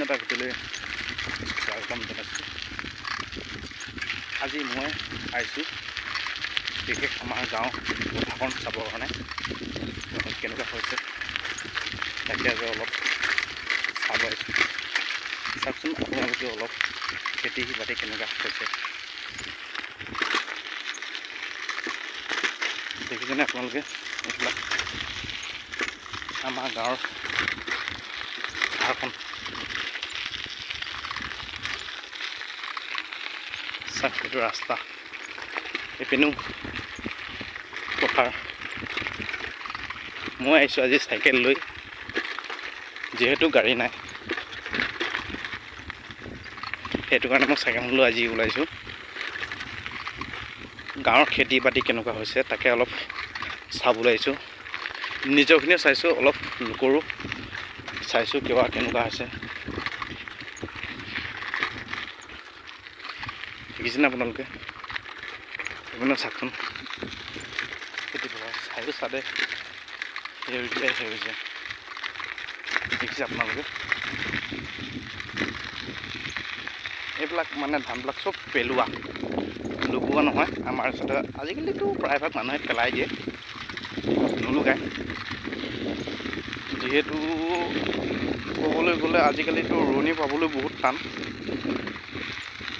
এটা ভিডিঅ'লৈ স্বাগতম জনাইছোঁ। আজি মই আহিছোঁ বিশেষ আমাৰ গাঁও পথাৰখন চাবৰ কাৰণে কেনেকুৱা হৈছে তাকে আজি অলপ চাব আহিছোঁ। চাওকচোন আপোনালোকে অলপ খেতি বাতি কেনেকুৱা হৈছে দেখিছেনে আপোনালোকে। এইবিলাক আমাৰ গাঁৱৰ পথাৰখন চাওক, এইটো ৰাস্তা, এইপিনেও পথাৰ। মই আহিছোঁ আজি চাইকেল লৈ, যিহেতু গাড়ী নাই সেইটো কাৰণে মই চাইকেলখন লৈ আজি ওলাইছোঁ। গাঁৱৰ খেতি বাতি কেনেকুৱা হৈছে তাকে অলপ চাবলৈ আহিছোঁ। নিজৰখিনিও চাইছোঁ, অলপ লোকৰো চাইছোঁ কেনেকুৱা হৈছে। দেখিছেনে আপোনালোকে, এইপিনে চাওকচোন খেতি পথাৰ চাইও চাদে সেউজীয়াই সেউজীয়া। দেখিছে আপোনালোকে, এইবিলাক মানে ধানবিলাক চব পেলোৱা, লুকোৱা নহয়। আমাৰ ওচৰতে আজিকালিতো প্ৰায়ভাগ মানুহে পেলাই দিয়ে, নুলুকায়। যিহেতু ক'বলৈ গ'লে আজিকালিতো ৰোৱনী পাবলৈ বহুত টান,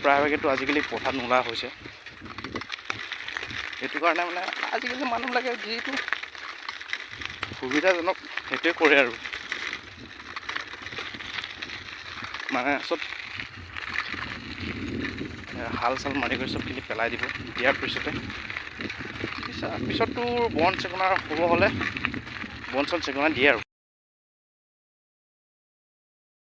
প্ৰায়ভাগেতো আজিকালি পথাৰত নোলোৱা হৈছে। সেইটো কাৰণে মানে আজিকালি মানুহবিলাকে যিটো সুবিধাজনক সেইটোৱে কৰে আৰু মানে চব হাল চাল মাৰি কৰি চবখিনি পেলাই দিব। দিয়াৰ পিছততো বন চেকনা হ'ব হ'লে বন চন চেকনা দিয়ে আৰু